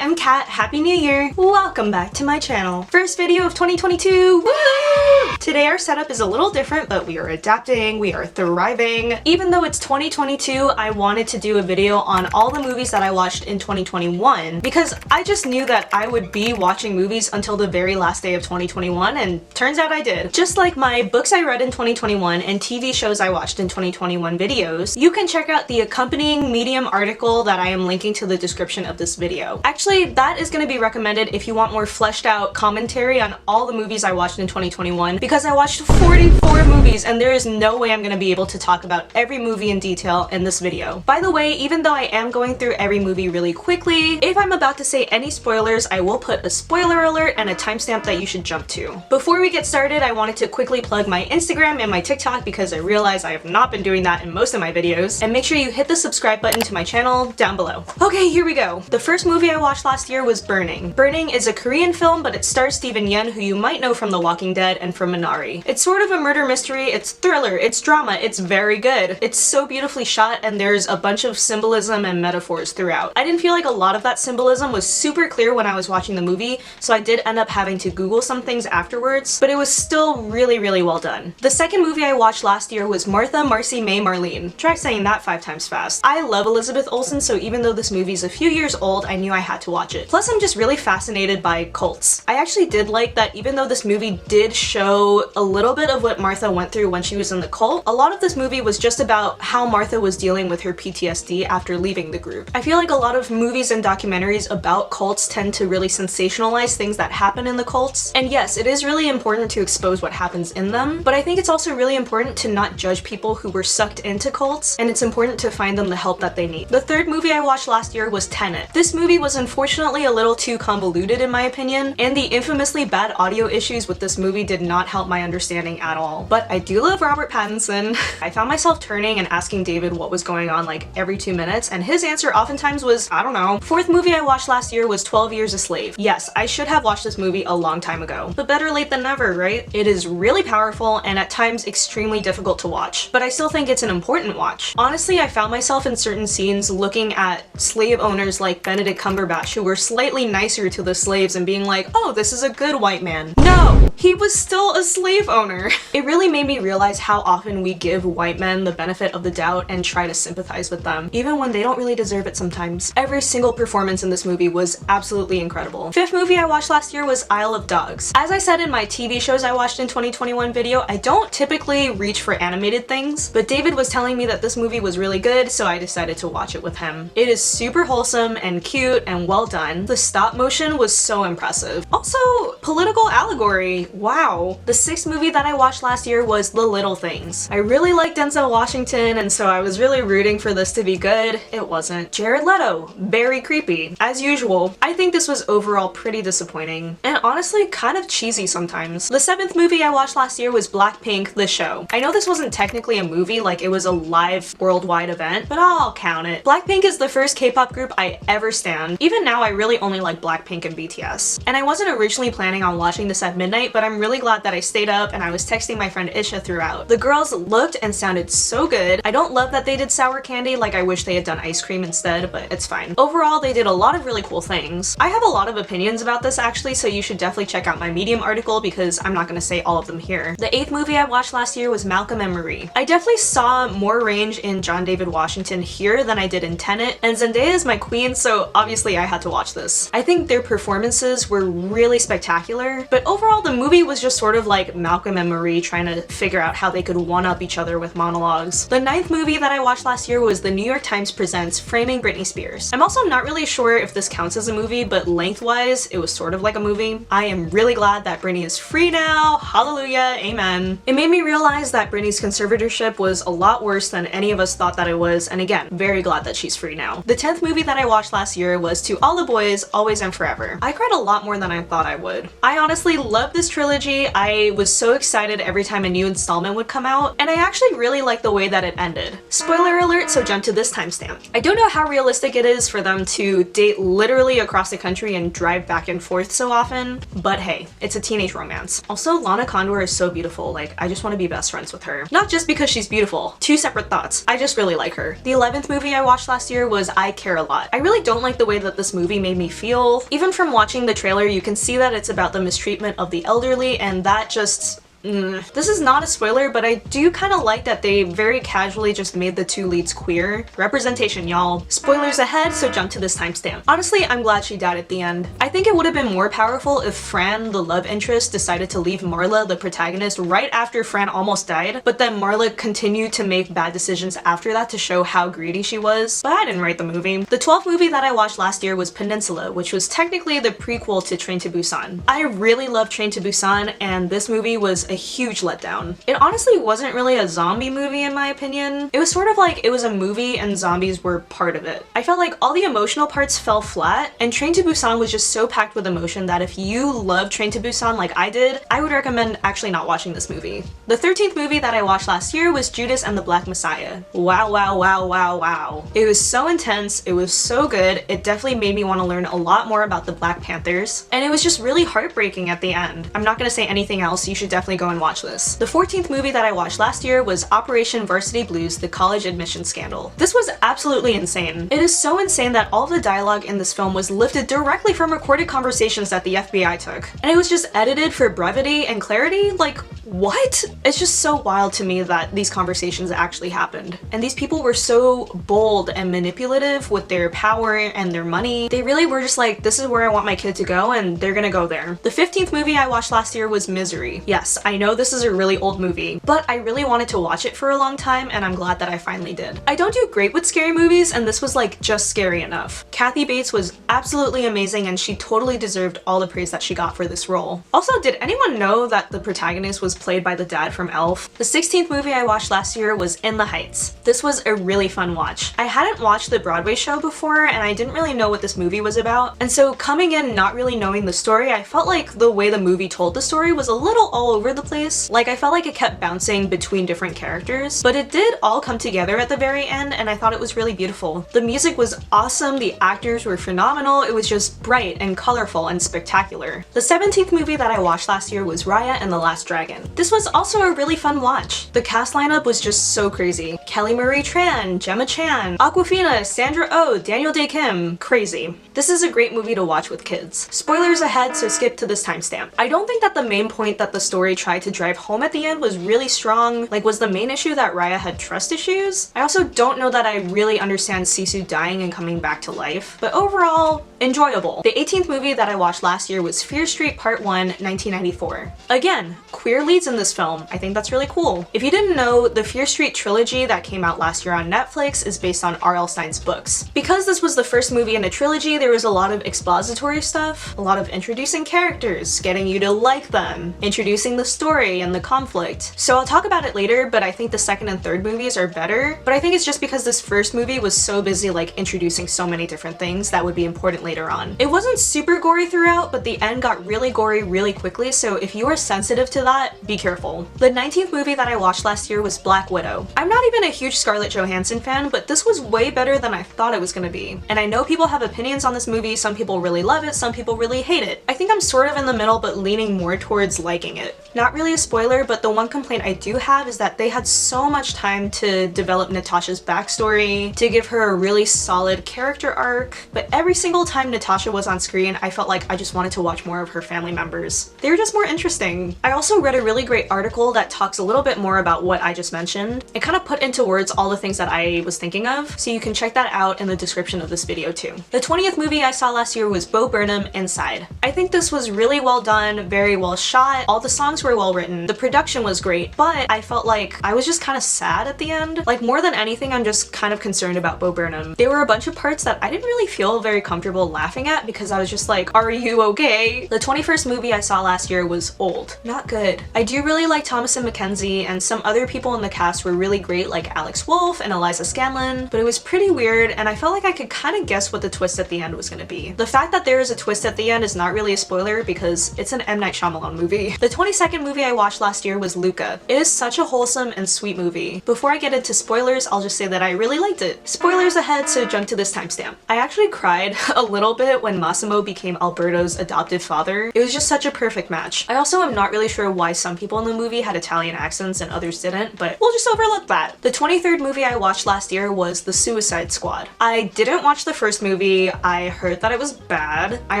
am Kat. Happy New Year! Welcome back to my channel. First video of 2022! Woo! Today our setup is a little different, but we are adapting, we are thriving. Even though it's 2022, I wanted to do a video on all the movies that I watched in 2021 because I just knew that I would be watching movies until the very last day of 2021, and turns out I did. Just like my books I read in 2021 and TV shows I watched in 2021 videos, you can check out the accompanying Medium article that I am linking to the description of this video. Actually, that is going to be recommended if you want more fleshed out commentary on all the movies I watched in 2021 because I watched 44 movies and there is no way I'm going to be able to talk about every movie in detail in this video. By the way, even though I am going through every movie really quickly, if I'm about to say any spoilers, I will put a spoiler alert and a timestamp that you should jump to. Before we get started, I wanted to quickly plug my Instagram and my TikTok because I realize I have not been doing that in most of my videos, and make sure you hit the subscribe button to my channel down below. Okay, here we go. The first movie I watched last year was Burning. Burning is a Korean film, but it stars Steven Yeun, who you might know from The Walking Dead and from Minari. It's sort of a murder mystery, it's thriller, it's drama, it's very good. It's so beautifully shot and there's a bunch of symbolism and metaphors throughout. I didn't feel like a lot of that symbolism was super clear when I was watching the movie, so I did end up having to Google some things afterwards, but it was still really well done. The second movie I watched last year was Martha, Marcy, May, Marlene. Try saying that 5 times fast. I love Elizabeth Olsen, so even though this movie is a few years old, I knew I had to watch it. Plus, I'm just really fascinated by cults. I actually did like that even though this movie did show a little bit of what Martha went through when she was in the cult, a lot of this movie was just about how Martha was dealing with her PTSD after leaving the group. I feel like a lot of movies and documentaries about cults tend to really sensationalize things that happen in the cults. And yes, it is really important to expose what happens in them, but I think it's also really important to not judge people who were sucked into cults, and it's important to find them the help that they need. The third movie I watched last year was Tenet. This movie was unfortunately a little too convoluted in my opinion, and the infamously bad audio issues with this movie did not help my understanding at all. But I do love Robert Pattinson. I found myself turning and asking David what was going on like every 2 minutes, and his answer oftentimes was, I don't know. Fourth movie I watched last year was 12 Years a Slave. Yes, I should have watched this movie a long time ago, but better late than never, right? It is really powerful and at times extremely difficult to watch, but I still think it's an important watch. Honestly, I found myself in certain scenes looking at slave owners like Benedict Cumberbatch who were slightly nicer to the slaves and being like, oh, this is a good white man. No! He was still a slave owner. It really made me realize how often we give white men the benefit of the doubt and try to sympathize with them, even when they don't really deserve it sometimes. Every single performance in this movie was absolutely incredible. Fifth movie I watched last year was Isle of Dogs. As I said in my TV shows I watched in 2021 video, I don't typically reach for animated things, but David was telling me that this movie was really good, so I decided to watch it with him. It is super wholesome and cute and well done. The stop motion was so impressive. Also, political allegory. Wow. The sixth movie that I watched last year was The Little Things. I really liked Denzel Washington, and so I was really rooting for this to be good. It wasn't. Jared Leto. Very creepy. As usual. I think this was overall pretty disappointing, and honestly kind of cheesy sometimes. The seventh movie I watched last year was Blackpink, the show. I know this wasn't technically a movie, like it was a live worldwide event, but I'll count it. Blackpink is the first K-pop group I ever stan. Even now, I really only like Blackpink and BTS. And I wasn't originally planning on watching this at midnight, but I'm really glad that I stayed up and I was texting my friend Isha throughout. The girls looked and sounded so good. I don't love that they did sour candy, like I wish they had done ice cream instead, but it's fine. Overall, they did a lot of really cool things. I have a lot of opinions about this actually, so you should definitely check out my Medium article because I'm not gonna say all of them here. The eighth movie I watched last year was Malcolm and Marie. I definitely saw more range in John David Washington here than I did in Tenet, and Zendaya is my queen, so obviously I had to watch this. I think their performances were really spectacular, but overall the movie was just sort of like Malcolm and Marie trying to figure out how they could one-up each other with monologues. The ninth movie that I watched last year was The New York Times Presents Framing Britney Spears. I'm also not really sure if this counts as a movie, but lengthwise, it was sort of like a movie. I am really glad that Britney is free now. Hallelujah, amen. It made me realize that Britney's conservatorship was a lot worse than any of us thought that it was, and again, very glad that she's free now. The 10th movie that I watched last year was To All the Boys, Always and Forever. I cried a lot more than I thought I would. I honestly love this trilogy. I was so excited every time a new installment would come out, and I actually really liked the way that it ended. Spoiler alert, so jump to this timestamp. I don't know how realistic it is for them to date literally across the country and drive back and forth so often, but hey, it's a teenage romance. Also, Lana Condor is so beautiful, like I just want to be best friends with her. Not just because she's beautiful. Two separate thoughts. I just really like her. The 11th movie I watched last year was I Care a Lot. I really don't like the way that this movie made me feel. Even from watching the trailer, you can see that it's about the mistreatment of the elderly, and that just... This is not a spoiler, but I do kind of like that they very casually just made the two leads queer. Representation, y'all. Spoilers ahead, so jump to this timestamp. Honestly, I'm glad she died at the end. I think it would have been more powerful if Fran, the love interest, decided to leave Marla, the protagonist, right after Fran almost died, but then Marla continued to make bad decisions after that to show how greedy she was. But I didn't write the movie. The 12th movie that I watched last year was Peninsula, which was technically the prequel to Train to Busan. I really love Train to Busan, and this movie was a huge letdown. It honestly wasn't really a zombie movie in my opinion. It was sort of like it was a movie and zombies were part of it. I felt like all the emotional parts fell flat, and Train to Busan was just so packed with emotion that if you love Train to Busan like I did, I would recommend actually not watching this movie. The 13th movie that I watched last year was Judas and the Black Messiah. Wow, wow, wow, wow, wow. It was so intense, it was so good, it definitely made me want to learn a lot more about the Black Panthers, and it was just really heartbreaking at the end. I'm not gonna say anything else, you should definitely go and watch this. The 14th movie that I watched last year was Operation Varsity Blues, the college admission scandal. This was absolutely insane. It is so insane that all of the dialogue in this film was lifted directly from recorded conversations that the FBI took. And it was just edited for brevity and clarity? Like, what? It's just so wild to me that these conversations actually happened. And these people were so bold and manipulative with their power and their money. They really were just like, this is where I want my kid to go, and they're gonna go there. The 15th movie I watched last year was Misery. Yes, I know this is a really old movie, but I really wanted to watch it for a long time, and I'm glad that I finally did. I don't do great with scary movies, and this was like just scary enough. Kathy Bates was absolutely amazing, and she totally deserved all the praise that she got for this role. Also, did anyone know that the protagonist was played by the dad from Elf? The 16th movie I watched last year was In the Heights. This was a really fun watch. I hadn't watched the Broadway show before, and I didn't really know what this movie was about, and so coming in not really knowing the story, I felt like the way the movie told the story was a little all over the place. Like, I felt like it kept bouncing between different characters, but it did all come together at the very end, and I thought it was really beautiful. The music was awesome, the actors were phenomenal, it was just bright and colorful and spectacular. The 17th movie that I watched last year was Raya and the Last Dragon. This was also a really fun watch. The cast lineup was just so crazy. Kelly Marie Tran, Gemma Chan, Awkwafina, Sandra Oh, Daniel Dae Kim. Crazy. This is a great movie to watch with kids. Spoilers ahead, so skip to this timestamp. I don't think that the main point that the story tried to drive home at the end was really strong. Like, was the main issue that Raya had trust issues? I also don't know that I really understand Sisu dying and coming back to life, but overall, enjoyable. The 18th movie that I watched last year was Fear Street Part 1, 1994. Again, queer leads in this film. I think that's really cool. If you didn't know, the Fear Street trilogy that came out last year on Netflix is based on R.L. Stine's books. Because this was the first movie in a trilogy, there was a lot of expository stuff, a lot of introducing characters, getting you to like them, introducing the story and the conflict. So I'll talk about it later, but I think the second and third movies are better, but I think it's just because this first movie was so busy like introducing so many different things that would be important later on. It wasn't super gory throughout, but the end got really gory really quickly, so if you are sensitive to that, be careful. The 19th movie that I watched last year was Black Widow. I'm not even a huge Scarlett Johansson fan, but this was way better than I thought it was gonna be. And I know people have opinions on this movie, some people really love it, some people really hate it. I think I'm sort of in the middle, but leaning more towards liking it. Not really a spoiler, but the one complaint I do have is that they had so much time to develop Natasha's backstory, to give her a really solid character arc, but every single time Natasha was on screen, I felt like I just wanted to watch more of her family members. They were just more interesting. I also read a really great article that talks a little bit more about what I just mentioned. It kind of put into words all the things that I was thinking of, so you can check that out in the description of this video too. The 20th movie I saw last year was Bo Burnham, Inside. I think this was really well done, very well shot, all the songs were well written, the production was great, but I felt like I was just kind of sad at the end. Like, more than anything, I'm just kind of concerned about Bo Burnham. There were a bunch of parts that I didn't really feel very comfortable laughing at because I was just like, are you okay? The 21st movie I saw last year was Old. Not good. I do really like Thomasin McKenzie, and some other people in the cast were really great, like Alex Wolff and Eliza Scanlon, but it was pretty weird, and I felt like I could kind of guess what the twist at the end was gonna be. The fact that there is a twist at the end is not really a spoiler because it's an M. Night Shyamalan movie. The 22nd movie I watched last year was Luca. It is such a wholesome and sweet movie. Before I get into spoilers, I'll just say that I really liked it. Spoilers ahead, so jump to this timestamp. I actually cried a little bit when Massimo became Alberto's adoptive father. It was just such a perfect match. I also am not really sure why some people in the movie had Italian accents and others didn't, but we'll just overlook that. The 23rd movie I watched last year was The Suicide Squad. I didn't watch the first movie. I heard that it was bad. I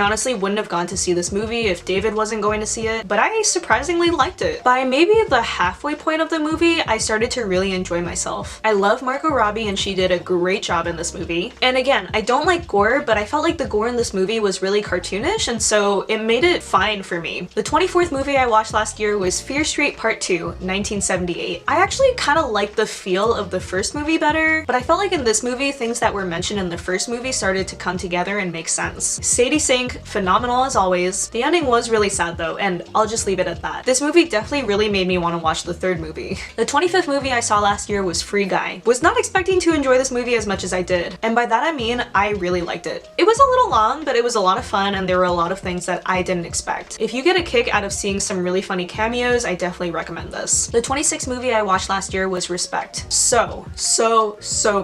honestly wouldn't have gone to see this movie if David wasn't going to see it, but I surprisingly liked it. By maybe the halfway point of the movie, I started to really enjoy myself. I love Margot Robbie and she did a great job in this movie. And again, I don't like gore, but I felt like the gore in this movie was really cartoonish, and so it made it fine for me. The 24th movie I watched last year was Fear Street Part 2, 1978. I actually kind of liked the feel of the first movie better, but I felt like in this movie, things that were mentioned in the first movie started to come together and make sense. Sadie Sink, phenomenal as always. The ending was really sad though, and I'll just leave it at that. This movie definitely really made me want to watch the third movie. The 25th movie I saw last year was Free Guy. Was not expecting to enjoy this movie as much as I did, and by that I mean I really liked it. It was a little long, but it was a lot of fun and there were a lot of things that I didn't expect. If you get a kick out of seeing some really funny cameos, I definitely recommend this. The 26th movie I watched last year was Respect. So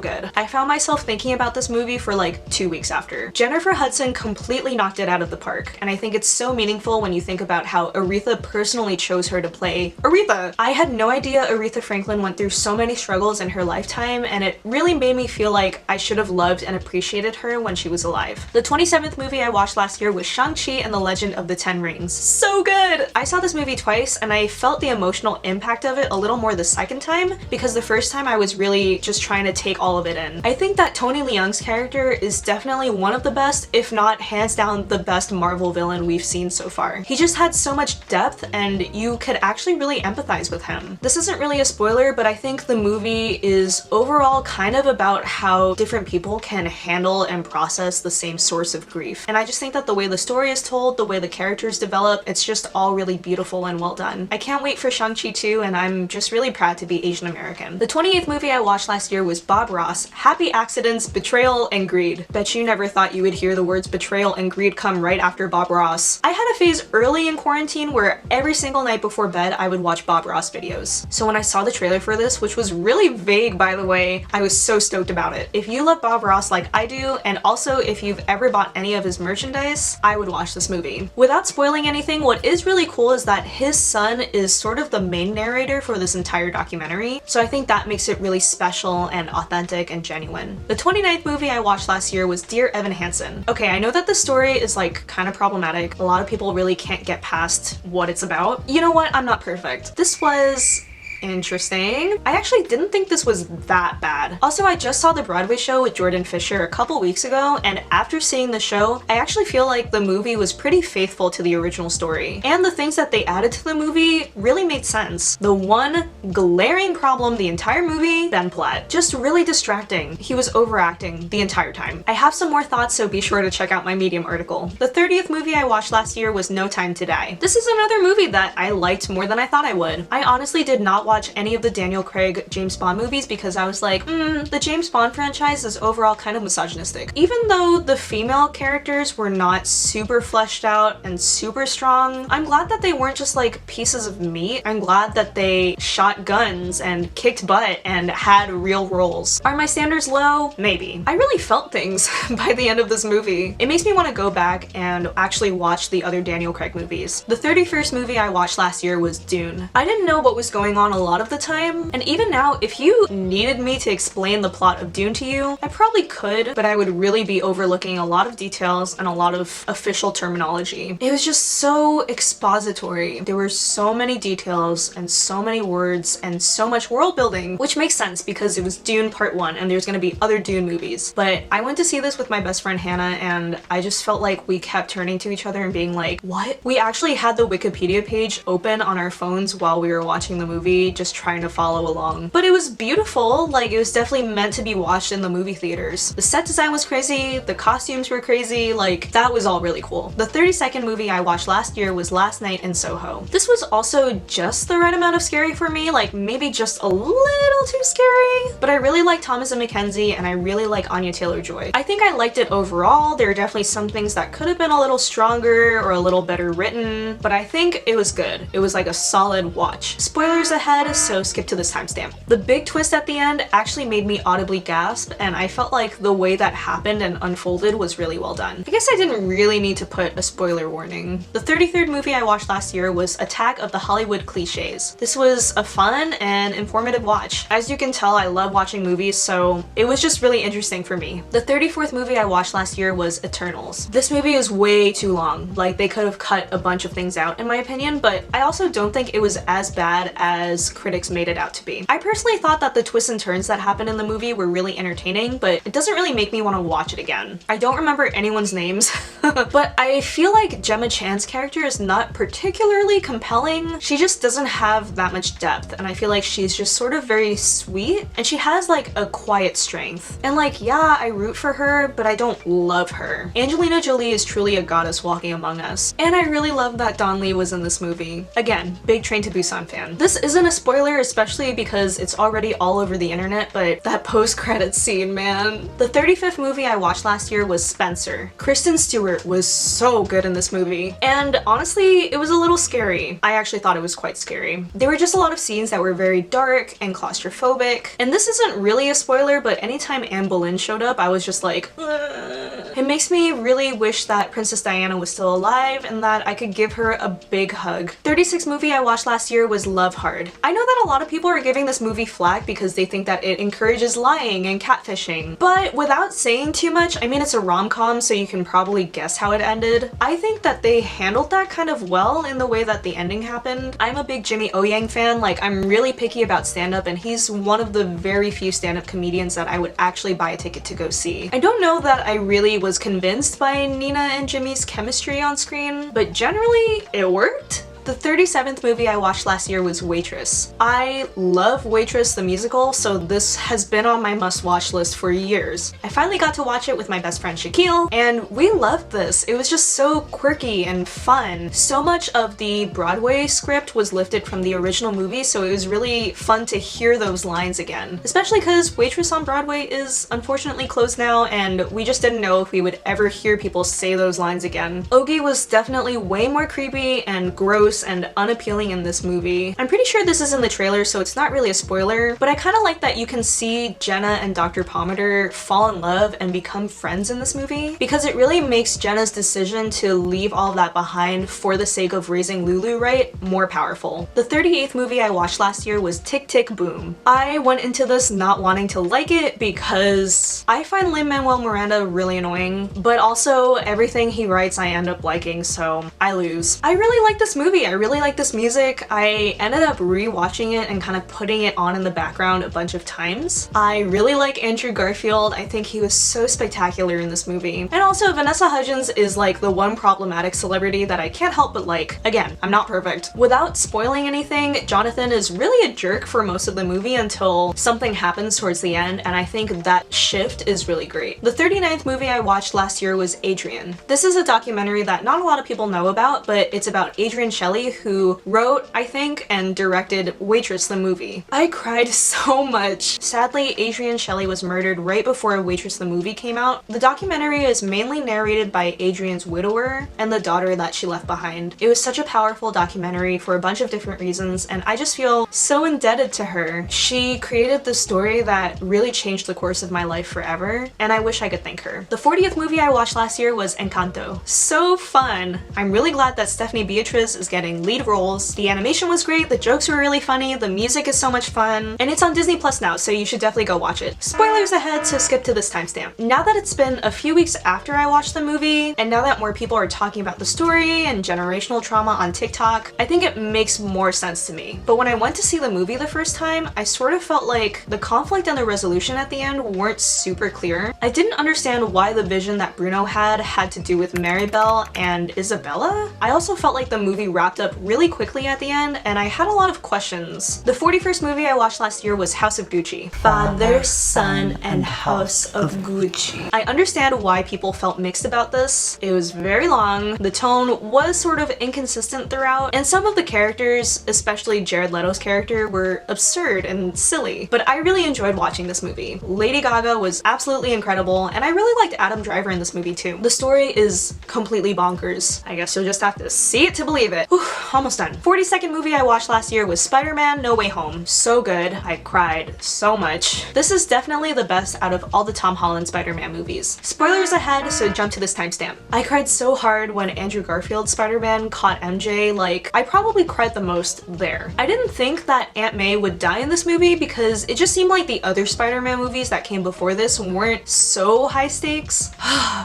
good. I found myself thinking about this movie for like 2 weeks after. Jennifer Hudson completely knocked it out of the park, and I think it's so meaningful when you think about how Aretha personally chose her to play Aretha. I had no idea Aretha Franklin went through so many struggles in her lifetime, and it really made me feel like I should have loved and appreciated her when she was alive. The 27th movie I watched last year was Shang-Chi and the Legend of the Ten Rings. So good! I saw this movie twice and I felt the emotional impact of it a little more the second time, because the first time I was really just trying to take all of it in. I think that Tony Leung's character is definitely one of the best, if not hands down the best Marvel villain we've seen so far. He just had so much depth and you could actually really empathize with him. This isn't really a spoiler, but I think the movie is overall kind of about how different people can handle and process the same source of grief. And I just think that the way the story is told, the way the characters develop, it's just all really beautiful and well done. I can't wait for Shang-Chi 2, and I'm just really proud to be Asian American. The 28th movie I watched last year was Bob Ross, Happy Accidents, Betrayal, and Greed. Bet you never thought you would hear the words betrayal and greed come right after Bob Ross. I had a phase early in quarantine where every single night before bed I would watch Bob Ross videos. So when I saw the trailer for this, which was really vague by the way, I was so stoked about it. If you love Bob Ross like I do, and also if you've ever bought any of his merchandise, I would watch this movie. Without spoiling anything, what is really cool is that his son is sort of the main narrator for this entire documentary, so I think that makes it really special and authentic and genuine. The 29th movie I watched last year was Dear Evan Hansen. Okay, I know that the story is like kind of problematic. A lot of people really can't get past what it's about. You know what? I'm not perfect. This was interesting. I actually didn't think this was that bad. Also, I just saw the Broadway show with Jordan Fisher a couple weeks ago, and after seeing the show, I actually feel like the movie was pretty faithful to the original story. And the things that they added to the movie really made sense. The one glaring problem the entire movie, Ben Platt. Just really distracting. He was overacting the entire time. I have some more thoughts, so be sure to check out my Medium article. The 30th movie I watched last year was No Time to Die. This is another movie that I liked more than I thought I would. I honestly did not watch any of the Daniel Craig James Bond movies because I was like, the James Bond franchise is overall kind of misogynistic. Even though the female characters were not super fleshed out and super strong, I'm glad that they weren't just like pieces of meat. I'm glad that they shot guns and kicked butt and had real roles. Are my standards low? Maybe. I really felt things by the end of this movie. It makes me want to go back and actually watch the other Daniel Craig movies. The 31st movie I watched last year was Dune. I didn't know what was going on a lot of the time, and even now, if you needed me to explain the plot of Dune to you, I probably could, but I would really be overlooking a lot of details and a lot of official terminology. It was just so expository. There were so many details and so many words and so much world building, which makes sense because it was Dune Part 1 and there's gonna be other Dune movies. But I went to see this with my best friend Hannah, and I just felt like we kept turning to each other and being like, what? We actually had the Wikipedia page open on our phones while we were watching the movie just trying to follow along. But it was beautiful, like it was definitely meant to be watched in the movie theaters. The set design was crazy, the costumes were crazy, like that was all really cool. The 32nd movie I watched last year was Last Night in Soho. This was also just the right amount of scary for me, like maybe just a little too scary, but I really like Thomas and Mackenzie and I really like Anya Taylor-Joy. I think I liked it overall. There are definitely some things that could have been a little stronger or a little better written, but I think it was good. It was like a solid watch. Spoilers ahead, so skip to this timestamp. The big twist at the end actually made me audibly gasp, and I felt like the way that happened and unfolded was really well done. I guess I didn't really need to put a spoiler warning. The 33rd movie I watched last year was Attack of the Hollywood Cliches. This was a fun and informative watch. As you can tell, I love watching movies, so it was just really interesting for me. The 34th movie I watched last year was Eternals. This movie is way too long. Like, they could have cut a bunch of things out in my opinion, but I also don't think it was as bad as critics made it out to be. I personally thought that the twists and turns that happened in the movie were really entertaining, but it doesn't really make me want to watch it again. I don't remember anyone's names, but I feel like Gemma Chan's character is not particularly compelling. She just doesn't have that much depth, and I feel like she's just sort of very sweet, and she has like a quiet strength. And like, yeah, I root for her, but I don't love her. Angelina Jolie is truly a goddess walking among us, and I really love that Don Lee was in this movie. Again, big Train to Busan fan. This isn't a spoiler, especially because it's already all over the internet, but that post-credits scene, man. The 35th movie I watched last year was Spencer. Kristen Stewart was so good in this movie, and honestly, it was a little scary. I actually thought it was quite scary. There were just a lot of scenes that were very dark and claustrophobic, and this isn't really a spoiler, but anytime Anne Boleyn showed up, I was just like, ugh. It makes me really wish that Princess Diana was still alive and that I could give her a big hug. 36th movie I watched last year was Love Hard. I know that a lot of people are giving this movie flack because they think that it encourages lying and catfishing, but without saying too much, I mean, it's a rom-com, so you can probably guess how it ended. I think that they handled that kind of well in the way that the ending happened. I'm a big Jimmy O Yang fan, like I'm really picky about stand-up, and he's one of the very few stand-up comedians that I would actually buy a ticket to go see. I don't know that I really was convinced by Nina and Jimmy's chemistry on screen, but generally it worked. The 37th movie I watched last year was Waitress. I love Waitress the musical, so this has been on my must-watch list for years. I finally got to watch it with my best friend Shaquille, and we loved this. It was just so quirky and fun. So much of the Broadway script was lifted from the original movie, so it was really fun to hear those lines again. Especially because Waitress on Broadway is unfortunately closed now, and we just didn't know if we would ever hear people say those lines again. Ogie was definitely way more creepy and gross and unappealing in this movie. I'm pretty sure this is in the trailer, so it's not really a spoiler, but I kind of like that you can see Jenna and Dr. Pomander fall in love and become friends in this movie, because it really makes Jenna's decision to leave all of that behind for the sake of raising Lulu right more powerful. The 38th movie I watched last year was Tick Tick Boom. I went into this not wanting to like it because I find Lin-Manuel Miranda really annoying, but also everything he writes I end up liking, so I lose. I really like this movie. I really like this music. I ended up rewatching it and kind of putting it on in the background a bunch of times. I really like Andrew Garfield. I think he was so spectacular in this movie. And also Vanessa Hudgens is like the one problematic celebrity that I can't help but like. Again, I'm not perfect. Without spoiling anything, Jonathan is really a jerk for most of the movie until something happens towards the end, and I think that shift is really great. The 39th movie I watched last year was Adrienne. This is a documentary that not a lot of people know about, but it's about Adrienne Shelley, who wrote, I think, and directed Waitress the movie. I cried so much. Sadly, Adrienne Shelley was murdered right before Waitress the movie came out. The documentary is mainly narrated by Adrienne's widower and the daughter that she left behind. It was such a powerful documentary for a bunch of different reasons, and I just feel so indebted to her. She created this story that really changed the course of my life forever, and I wish I could thank her. The 40th movie I watched last year was Encanto. So fun! I'm really glad that Stephanie Beatriz is getting lead roles. The animation was great, the jokes were really funny, the music is so much fun, and it's on Disney Plus now, so you should definitely go watch it. Spoilers ahead, so skip to this timestamp. Now that it's been a few weeks after I watched the movie, and now that more people are talking about the story and generational trauma on TikTok, I think it makes more sense to me. But when I went to see the movie the first time, I sort of felt like the conflict and the resolution at the end weren't super clear. I didn't understand why the vision that Bruno had to do with Maribel and Isabella. I also felt like the movie wrapped wrapped up really quickly at the end, and I had a lot of questions. The 41st movie I watched last year was House of Gucci. Father, Son, and House of Gucci. I understand why people felt mixed about this. It was very long, the tone was sort of inconsistent throughout, and some of the characters, especially Jared Leto's character, were absurd and silly. But I really enjoyed watching this movie. Lady Gaga was absolutely incredible, and I really liked Adam Driver in this movie too. The story is completely bonkers. I guess you'll just have to see it to believe it. Whew, almost done. 42nd movie I watched last year was Spider-Man No Way Home. So good. I cried so much. This is definitely the best out of all the Tom Holland Spider-Man movies. Spoilers ahead, so jump to this timestamp. I cried so hard when Andrew Garfield's Spider-Man caught MJ, like, I probably cried the most there. I didn't think that Aunt May would die in this movie because it just seemed like the other Spider-Man movies that came before this weren't so high stakes.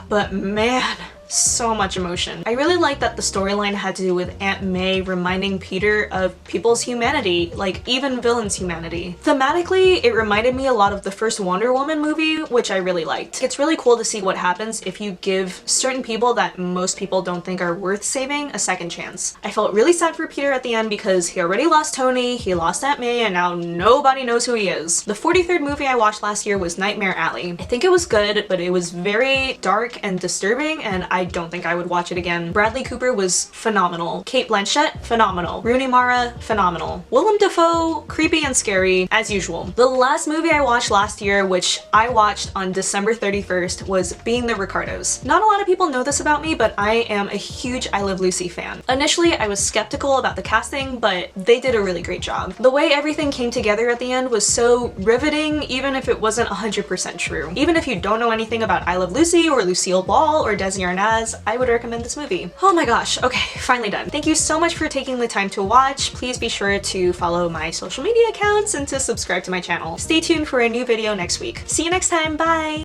But man, so much emotion. I really like that the storyline had to do with Aunt May reminding Peter of people's humanity, like even villains' humanity. Thematically, it reminded me a lot of the first Wonder Woman movie, which I really liked. It's really cool to see what happens if you give certain people that most people don't think are worth saving a second chance. I felt really sad for Peter at the end because he already lost Tony, he lost Aunt May, and now nobody knows who he is. The 43rd movie I watched last year was Nightmare Alley. I think it was good, but it was very dark and disturbing, and I don't think I would watch it again. Bradley Cooper was phenomenal. Kate Blanchett, phenomenal. Rooney Mara, phenomenal. Willem Dafoe, creepy and scary, as usual. The last movie I watched last year, which I watched on December 31st, was Being the Ricardos. Not a lot of people know this about me, but I am a huge I Love Lucy fan. Initially, I was skeptical about the casting, but they did a really great job. The way everything came together at the end was so riveting, even if it wasn't 100% true. Even if you don't know anything about I Love Lucy or Lucille Ball or Desi Arnaz, I would recommend this movie. Oh my gosh, okay, finally done. Thank you so much for taking the time to watch. Please be sure to follow my social media accounts and to subscribe to my channel. Stay tuned for a new video next week. See you next time, bye!